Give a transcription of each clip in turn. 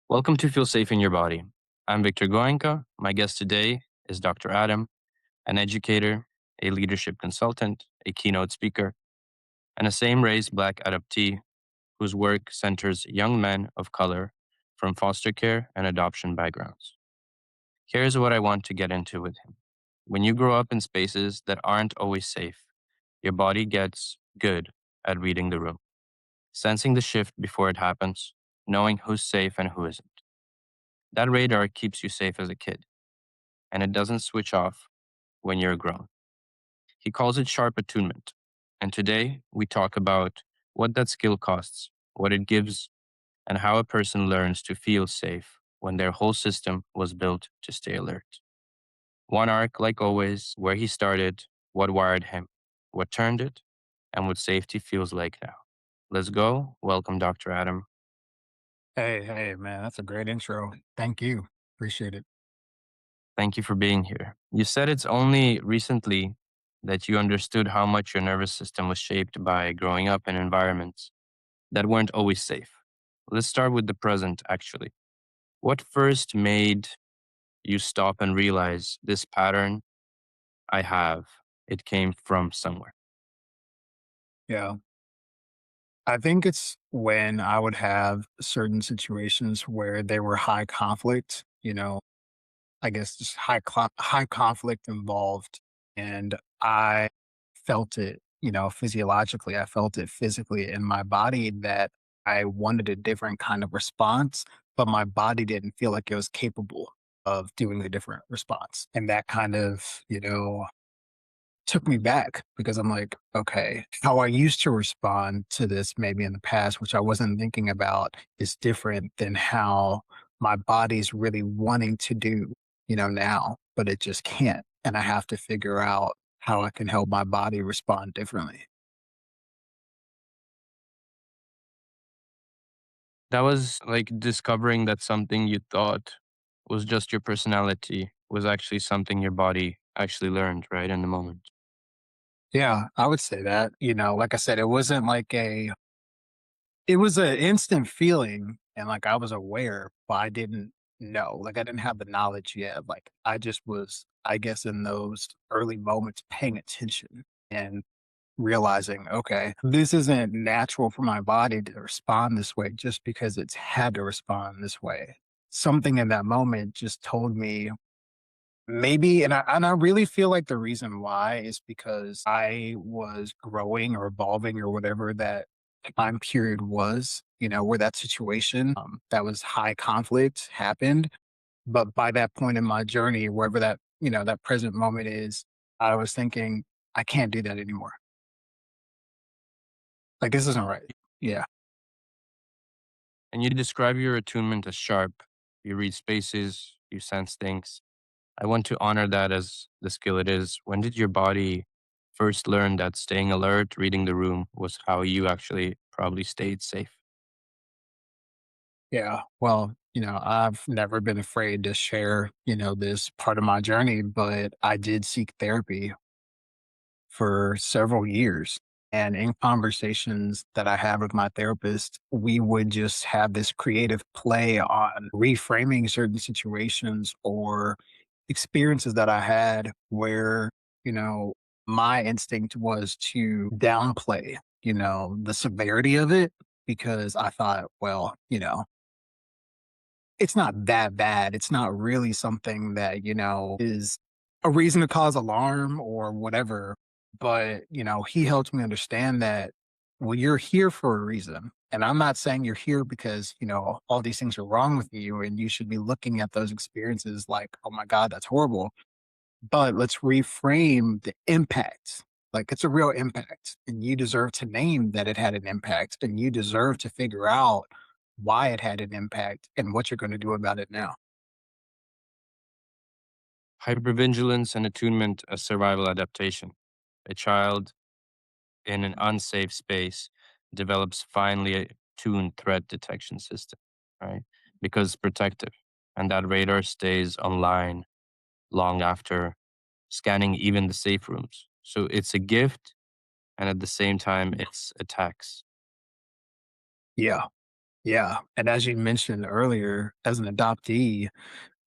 Welcome to Feel Safe in Your Body. I'm Victor Goenka. My guest today is Dr. Adam, an educator, a leadership consultant, a keynote speaker, and a same race Black adoptee whose work centers young men of color from foster care and adoption backgrounds. Here's what I want to get into with him. When you grow up in spaces that aren't always safe, your body gets good at reading the room, sensing the shift before it happens, knowing who's safe and who isn't. That radar keeps you safe as a kid, and it doesn't switch off when you're grown. He calls it sharp attunement. And today we talk about what that skill costs, what it gives, and how a person learns to feel safe when their whole system was built to stay alert. One arc, like always, where he started, what wired him, what turned it, and what safety feels like now. Let's go. Welcome, Dr. Adam. Hey, man, that's a great intro. Thank you. Appreciate it. Thank you for being here. You said it's only recently that you understood how much your nervous system was shaped by growing up in environments that weren't always safe. Let's start with the present, actually. What first made you stop and realize this pattern I have, it came from somewhere? Yeah. I think it's when I would have certain situations where they were high conflict, I guess just high conflict involved. And I felt it, physiologically. I felt it physically in my body that I wanted a different kind of response, but my body didn't feel like it was capable of doing a different response. And that kind of, took me back because I'm like, okay, how I used to respond to this maybe in the past, which I wasn't thinking about, is different than how my body's really wanting to do, now, but it just can't. And I have to figure out how I can help my body respond differently. That was like discovering that something you thought was just your personality was actually something your body actually learned, right, in the moment. Yeah, I would say that, like I said, it was an instant feeling and like I was aware, but I didn't know. Like I didn't have the knowledge yet. Like I just was, I guess, in those early moments paying attention and realizing, okay, this isn't natural for my body to respond this way just because it's had to respond this way. Something in that moment just told me maybe, and I really feel like the reason why is because I was growing or evolving or whatever that time period was, where that situation that was high conflict happened. But by that point in my journey, wherever that, that present moment is, I was thinking, I can't do that anymore. Like this isn't right. Yeah. And you describe your attunement as sharp. You read spaces, you sense things. I want to honor that as the skill it is. When did your body first learn that staying alert, reading the room was how you actually probably stayed safe? Yeah. Well, I've never been afraid to share, this part of my journey, but I did seek therapy for several years. And in conversations that I had with my therapist, we would just have this creative play on reframing certain situations or experiences that I had where, you know, my instinct was to downplay, the severity of it because I thought, well, it's not that bad. It's not really something that, is a reason to cause alarm or whatever. But, he helped me understand that, well, you're here for a reason. And I'm not saying you're here because, all these things are wrong with you and you should be looking at those experiences like, oh my God, that's horrible. But let's reframe the impact. Like it's a real impact. And you deserve to name that it had an impact. And you deserve to figure out why it had an impact and what you're going to do about it now. Hypervigilance and attunement as survival adaptation. A child in an unsafe space develops finely tuned threat detection system, right? Because it's protective. And that radar stays online long after scanning even the safe rooms. So it's a gift and at the same time it's a tax. Yeah. Yeah. And as you mentioned earlier, as an adoptee,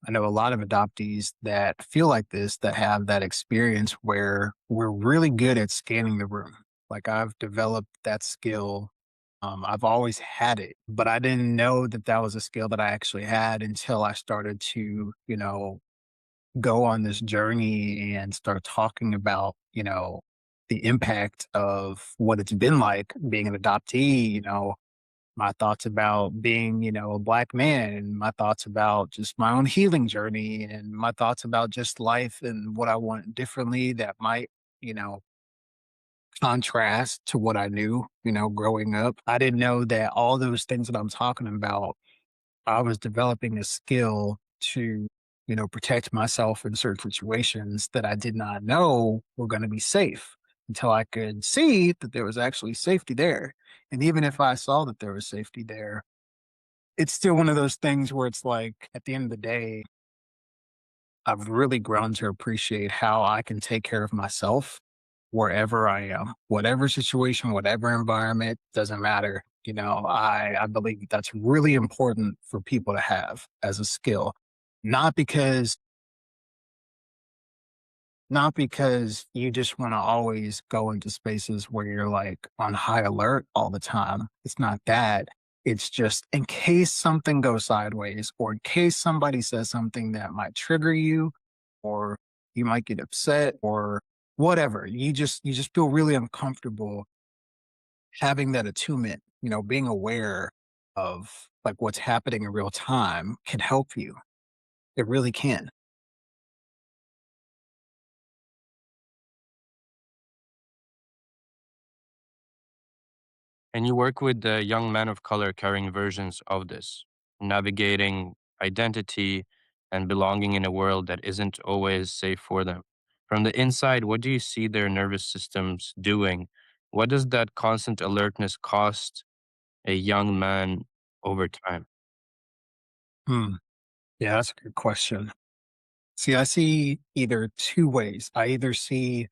I know a lot of adoptees that feel like this, that have that experience where we're really good at scanning the room. Like I've developed that skill. I've always had it, but I didn't know that that was a skill that I actually had until I started to, go on this journey and start talking about, the impact of what it's been like being an adoptee, my thoughts about being, a black man and my thoughts about just my own healing journey and my thoughts about just life and what I want differently that might, you know, contrast to what I knew, growing up. I didn't know that all those things that I'm talking about, I was developing a skill to, protect myself in certain situations that I did not know were going to be safe until I could see that there was actually safety there. And even if I saw that there was safety there, it's still one of those things where it's like, at the end of the day, I've really grown to appreciate how I can take care of myself wherever I am, whatever situation, whatever environment, doesn't matter. I believe that's really important for people to have as a skill, not because not because you just want to always go into spaces where you're like on high alert all the time. It's not that. It's just in case something goes sideways or in case somebody says something that might trigger you or you might get upset or whatever. You just feel really uncomfortable having that attunement, being aware of like what's happening in real time can help you. It really can. And you work with the young men of color carrying versions of this, navigating identity and belonging in a world that isn't always safe for them. From the inside, what do you see their nervous systems doing? What does that constant alertness cost a young man over time? Hmm. Yeah, that's a good question. See, I see either two ways. I either see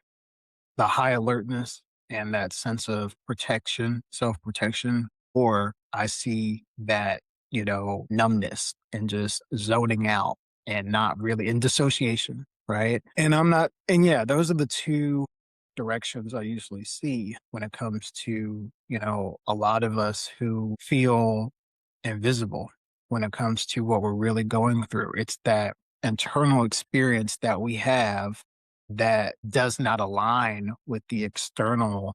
the high alertness and that sense of protection, self protection, or I see that, numbness and just zoning out and not really in dissociation. Right. And and yeah, those are the two directions I usually see when it comes to, a lot of us who feel invisible when it comes to what we're really going through. It's that internal experience that we have that does not align with the external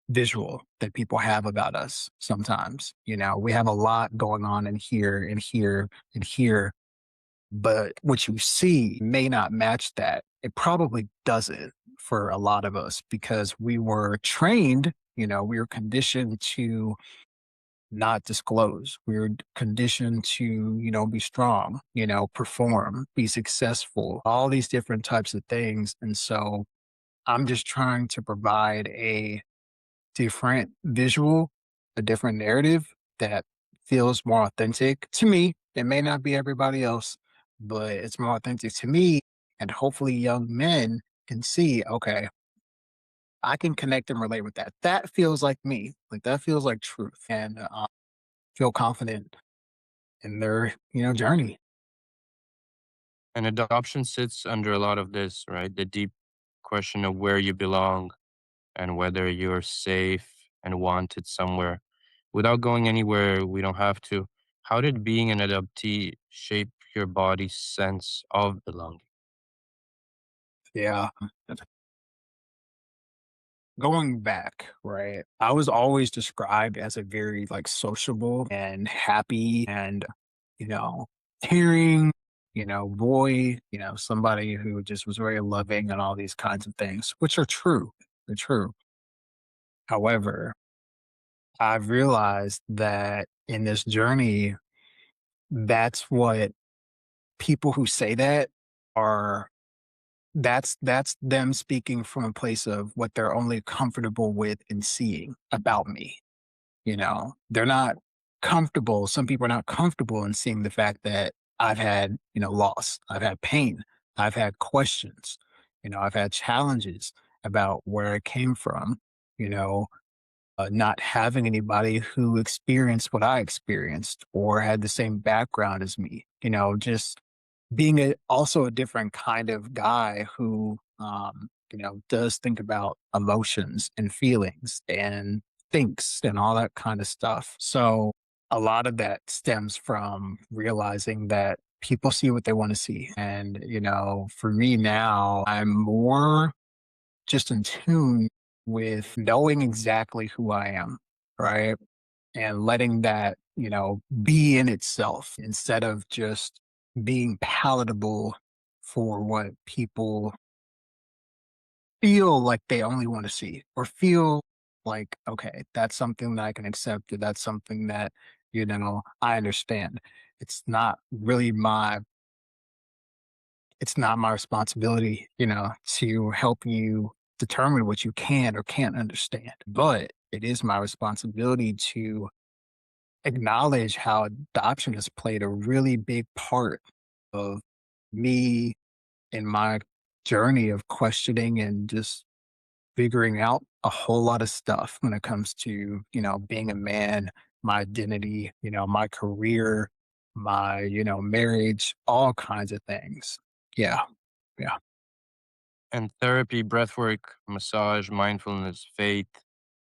visual that people have about us sometimes. We have a lot going on in here and here and here, but what you see may not match that. It probably doesn't for a lot of us because we were trained, we were conditioned to not disclose. We were conditioned to, be strong, perform, be successful, all these different types of things. And so I'm just trying to provide a different visual, a different narrative that feels more authentic to me. It may not be everybody else, but it's more authentic to me. And hopefully, young men can see, okay, I can connect and relate with that. That feels like me. Like that feels like truth. And feel confident in their, journey. And adoption sits under a lot of this, right? The deep question of where you belong and whether you're safe and wanted somewhere. Without going anywhere, we don't have to. How did being an adoptee shape your body's sense of belonging? Yeah. Going back, right? I was always described as a very like sociable and happy and, you know, caring, boy, somebody who just was very loving and all these kinds of things, which are true. They're true. However, I've realized that in this journey, that's what people who say that are that's them speaking from a place of what they're only comfortable with and seeing about me. They're not comfortable. Some people are not comfortable in seeing the fact that I've had, loss, I've had pain, I've had questions, I've had challenges about where I came from, you know, not having anybody who experienced what I experienced or had the same background as me, just being also a different kind of guy who, does think about emotions and feelings and thinks and all that kind of stuff. So a lot of that stems from realizing that people see what they want to see. And, for me now, I'm more just in tune with knowing exactly who I am, right? And letting that, be in itself instead of just being palatable for what people feel like they only want to see or feel like, okay, that's something that I can accept or that's something that, I understand. It's not really my it's not my responsibility, to help you determine what you can or can't understand. But it is my responsibility to acknowledge how adoption has played a really big part of me in my journey of questioning and just figuring out a whole lot of stuff when it comes to, being a man, my identity, my career, my, marriage, all kinds of things. Yeah. Yeah. And therapy, breathwork, massage, mindfulness, faith.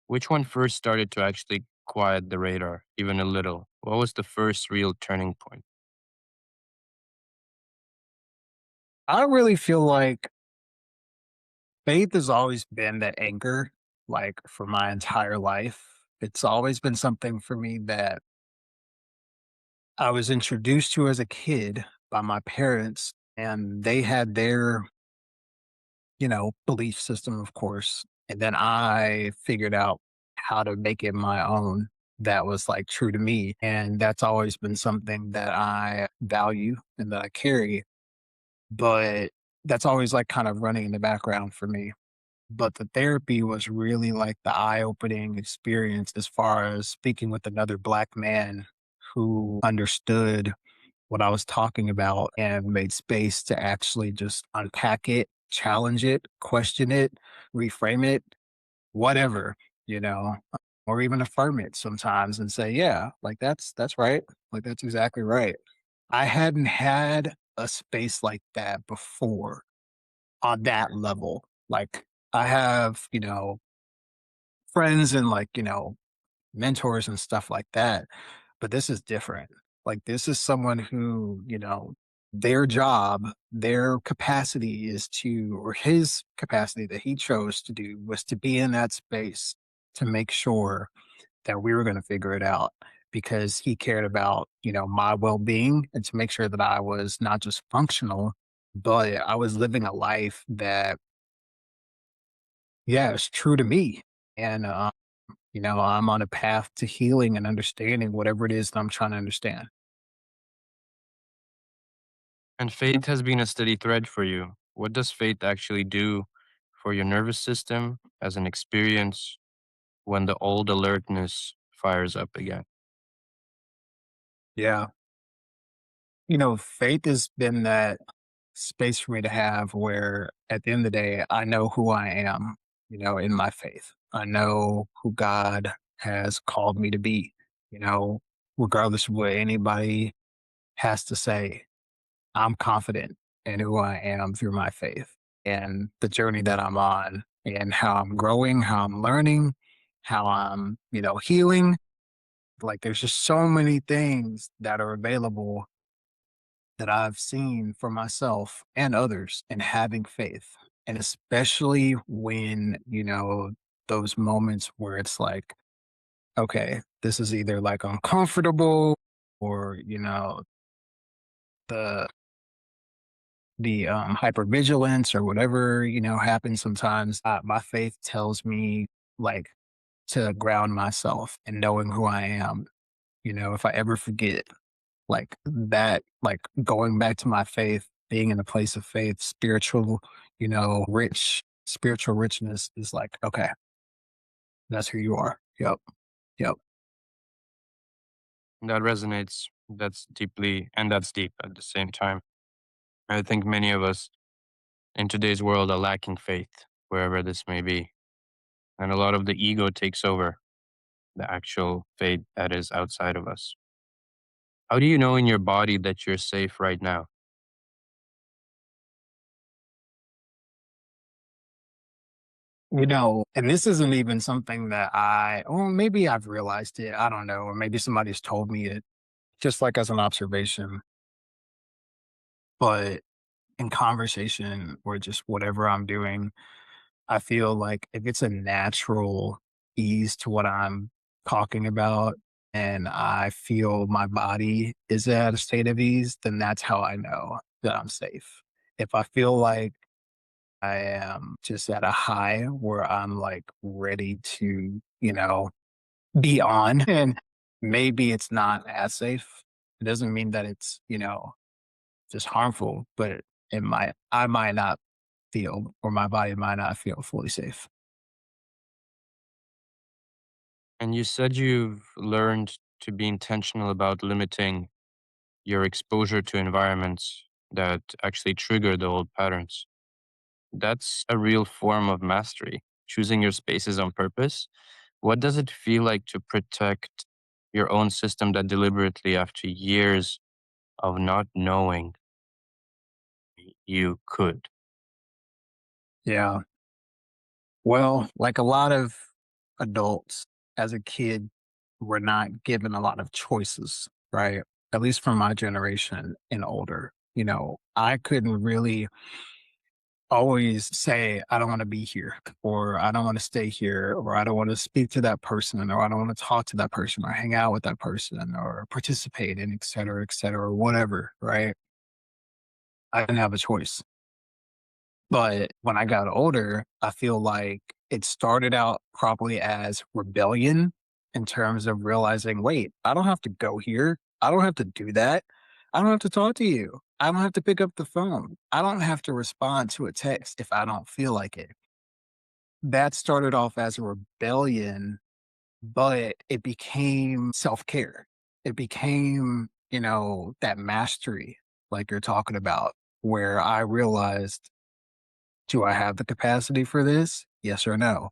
Which one first started to actually quiet the radar, even a little? What was the first real turning point? I really feel like faith has always been that anchor, like for my entire life. It's always been something for me that I was introduced to as a kid by my parents, and they had their, belief system, of course. And then I figured out how to make it my own that was like true to me. And that's always been something that I value and that I carry. But that's always like kind of running in the background for me. But the therapy was really like the eye-opening experience as far as speaking with another Black man who understood what I was talking about and made space to actually just unpack it, challenge it, question it, reframe it, whatever, or even affirm it sometimes and say, yeah, like that's right. Like that's exactly right. I hadn't had a space like that before on that level. Like I have, friends and like, mentors and stuff like that. But this is different. Like this is someone who, their job, their capacity is to, or his capacity that he chose to do was to be in that space to make sure that we were going to figure it out because he cared about, my well being and to make sure that I was not just functional, but I was living a life that, yeah, is true to me. And, I'm on a path to healing and understanding whatever it is that I'm trying to understand. And faith has been a steady thread for you. What does faith actually do for your nervous system as an experience when the old alertness fires up again? Yeah. Faith has been that space for me to have where at the end of the day, I know who I am, in my faith. I know who God has called me to be, you know, regardless of what anybody has to say. I'm confident in who I am through my faith and the journey that I'm on and how I'm growing, how I'm learning, how I'm, healing. Like there's just so many things that are available that I've seen for myself and others in having faith. And especially when, those moments where it's like, okay, this is either like uncomfortable or, the hypervigilance or whatever, happens sometimes. My faith tells me like to ground myself and knowing who I am. If I ever forget like that, like going back to my faith, being in a place of faith, spiritual, spiritual richness is like, okay, that's who you are. Yep. Yep. That resonates. That's deep at the same time. I think many of us in today's world are lacking faith, wherever this may be. And a lot of the ego takes over. the actual fate that is outside of us. How do you know in your body that you're safe right now? And this isn't even something that or maybe I've realized it. I don't know. Or maybe somebody's told me it just like as an observation. But in conversation or just whatever I'm doing, I feel like if it's a natural ease to what I'm talking about and I feel my body is at a state of ease, then that's how I know that I'm safe. If I feel like I am just at a high where I'm like ready to, be on, and maybe it's not as safe. It doesn't mean that it's, just harmful, but I might not feel, or my body might not feel fully safe. And you said you've learned to be intentional about limiting your exposure to environments that actually trigger the old patterns. That's a real form of mastery, choosing your spaces on purpose. What does it feel like to protect your own system that deliberately, after years of not knowing, you could? Yeah. Well, like a lot of adults, as a kid, we're not given a lot of choices, right? At least from my generation and older. I couldn't really always say, I don't want to be here, or I don't want to stay here, or I don't want to speak to that person, or I don't want to talk to that person, or hang out with that person, or participate in, et cetera, or whatever, right? I didn't have a choice. But when I got older, I feel like it started out probably as rebellion in terms of realizing, wait, I don't have to go here. I don't have to do that. I don't have to talk to you. I don't have to pick up the phone. I don't have to respond to a text if I don't feel like it. That started off as a rebellion, but it became self care. It became, that mastery, like you're talking about, where I realized, do I have the capacity for this? Yes or no?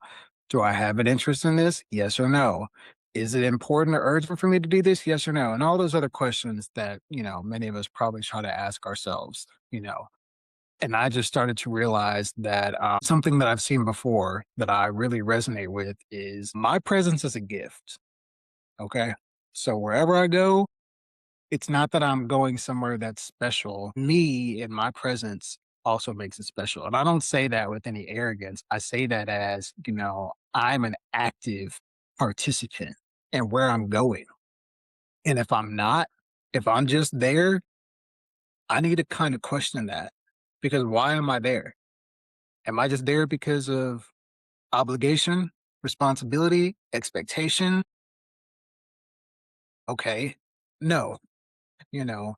Do I have an interest in this? Yes or no? Is it important or urgent for me to do this? Yes or no? And all those other questions that, many of us probably try to ask ourselves. And I just started to realize that something that I've seen before that I really resonate with is my presence is a gift. Okay. So wherever I go, it's not that I'm going somewhere that's special. Me and my presence also makes it special. And I don't say that with any arrogance. I say that as, I'm an active participant in where I'm going. And if I'm not, if I'm just there, I need to kind of question that, because why am I there? Am I just there because of obligation, responsibility, expectation? Okay. No, you know,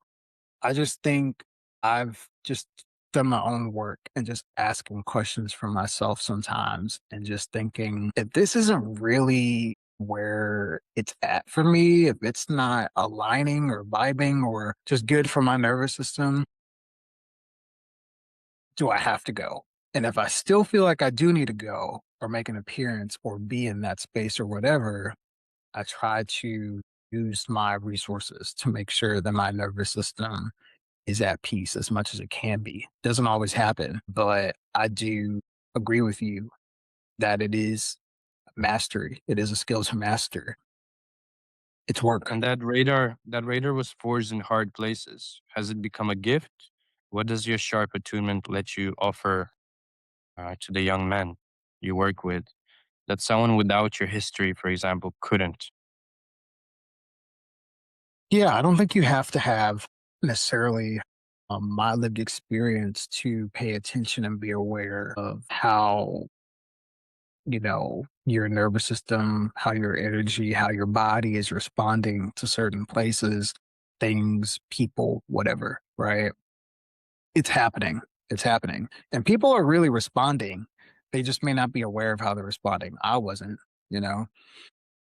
I just think I've just done my own work and just asking questions for myself sometimes and just thinking, if this isn't really where it's at for me, if it's not aligning or vibing or just good for my nervous system, do I have to go? And if I still feel like I do need to go or make an appearance or be in that space or whatever, I try to use my resources to make sure that my nervous system is at peace as much as it can be. Doesn't always happen, but I do agree with you that it is mastery. It is a skill to master. It's work. And that radar was forged in hard places. Has it become a gift? What does your sharp attunement let you offer to the young men you work with that someone without your history, for example, couldn't? Yeah, I don't think you have to have necessarily my lived experience to pay attention and be aware of how, your nervous system, how your energy, how your body is responding to certain places, things, people, whatever, right? It's happening. It's happening. And people are really responding. They just may not be aware of how they're responding. I wasn't, you know,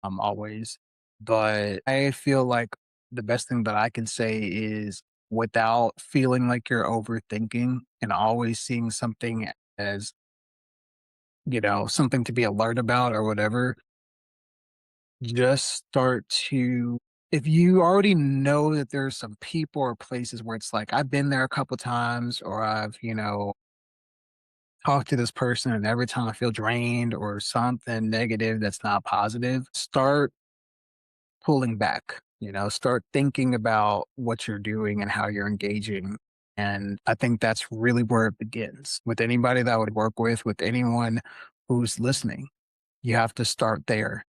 I'm always. But I feel like the best thing that I can say is, without feeling like you're overthinking and always seeing something as, something to be alert about or whatever, just start to if you already know that there's some people or places where it's like, I've been there a couple times or I've, talked to this person and every time I feel drained or something negative that's not positive, start pulling back, start thinking about what you're doing and how you're engaging. And I think that's really where it begins with anybody that I would work with anyone who's listening. You have to start there.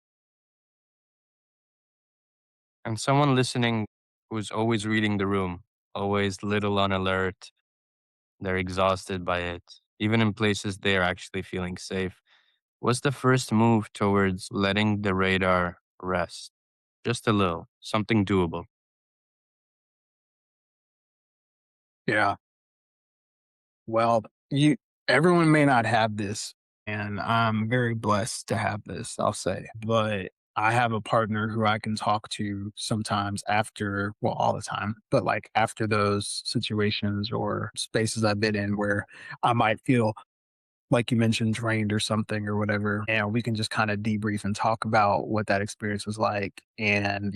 And someone listening who's always reading the room, always little on alert, they're exhausted by it, even in places they're actually feeling safe. What's the first move towards letting the radar rest? Just a little, something doable. Yeah. Well, you everyone may not have this, and I'm very blessed to have this, I'll say. But I have a partner who I can talk to sometimes after, well, all the time, but like after those situations or spaces I've been in where I might feel like you mentioned, drained or something or whatever. And we can just kind of debrief and talk about what that experience was like and,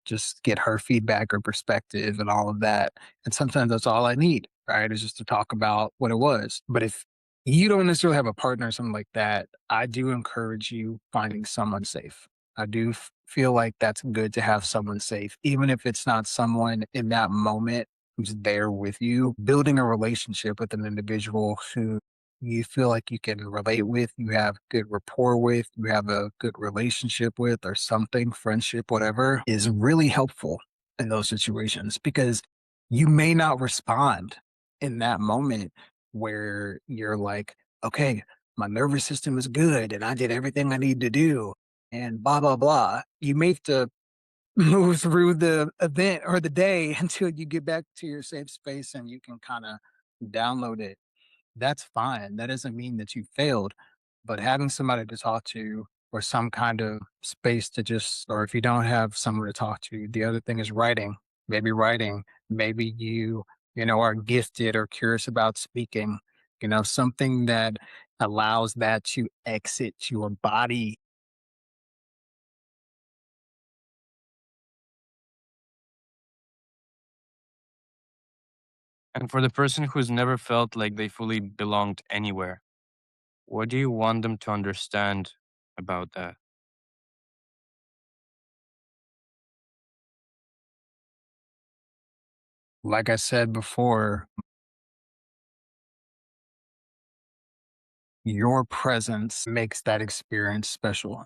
just get her feedback or perspective and all of that. And sometimes that's all I need, right? Is just to talk about what it was. But if you don't necessarily have a partner or something like that, I do encourage you finding someone safe. I do feel like that's good to have someone safe, even if it's not someone in that moment who's there with you. Building a relationship with an individual who you feel like you can relate with, you have good rapport with, you have a good relationship with, or something, friendship, whatever, is really helpful in those situations because you may not respond in that moment where you're like, okay, my nervous system is good and I did everything I need to do and blah, blah, blah. You may have to move through the event or the day until you get back to your safe space and you can kind of download it. That's fine. That doesn't mean that you failed, but having somebody to talk to or some kind of space to just, or if you don't have someone to talk to, the other thing is writing. Maybe writing. Maybe are gifted or curious about speaking, something that allows that to exit your body. And for the person who's never felt like they fully belonged anywhere, what do you want them to understand about that? Like I said before, your presence makes that experience special.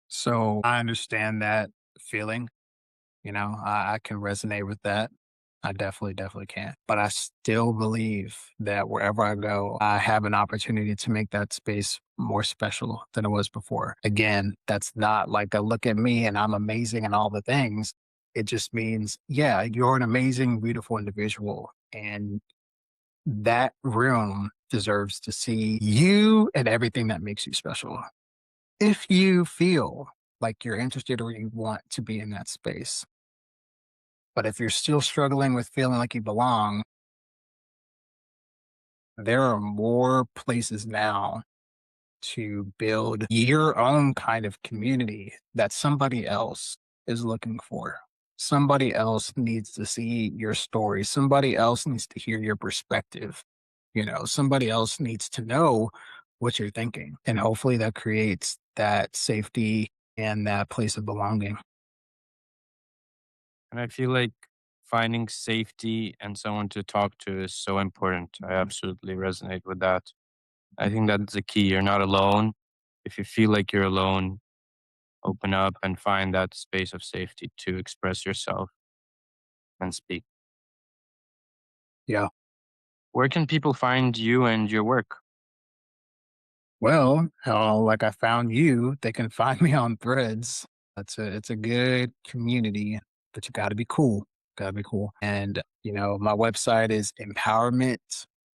So I understand that feeling. I can resonate with that. I definitely, definitely can. But I still believe that wherever I go, I have an opportunity to make that space more special than it was before. Again, that's not like a look at me and I'm amazing and all the things. It just means, yeah, you're an amazing, beautiful individual. And that room deserves to see you and everything that makes you special. If you feel like you're interested or you want to be in that space. But if you're still struggling with feeling like you belong, there are more places now to build your own kind of community that somebody else is looking for. Somebody else needs to see your story. Somebody else needs to hear your perspective. Somebody else needs to know what you're thinking. And hopefully that creates that safety and that place of belonging. And I feel like finding safety and someone to talk to is so important. I absolutely resonate with that. I think that's the key. You're not alone. If you feel like you're alone, open up and find that space of safety to express yourself and speak. Yeah. Where can people find you and your work? Well, like I found you, they can find me on Threads. It's a good community, but you got to be cool. Got to be cool. And my website is empowerment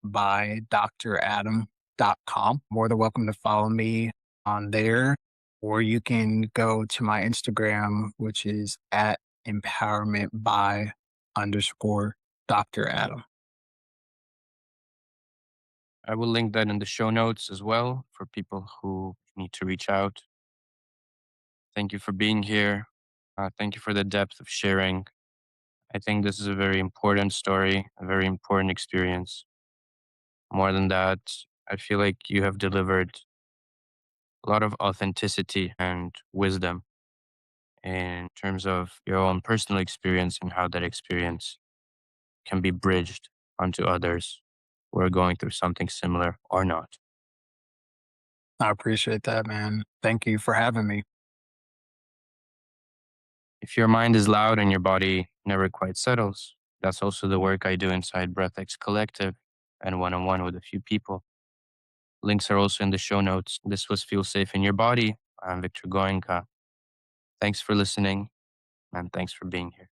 by dradam.com. More than welcome to follow me on there, or you can go to my Instagram, which is at empowerment by underscore Dr. Adam. I will link that in the show notes as well for people who need to reach out. Thank you for being here. Thank you for the depth of sharing. I think this is a very important story, a very important experience. More than that, I feel like you have delivered a lot of authenticity and wisdom in terms of your own personal experience and how that experience can be bridged onto others who are going through something similar or not. I appreciate that, man. Thank you for having me. If your mind is loud and your body never quite settles, that's also the work I do inside BreathX Collective and one on one with a few people. Links are also in the show notes. This was Feel Safe in Your Body. I'm Victor Goenka. Thanks for listening and thanks for being here.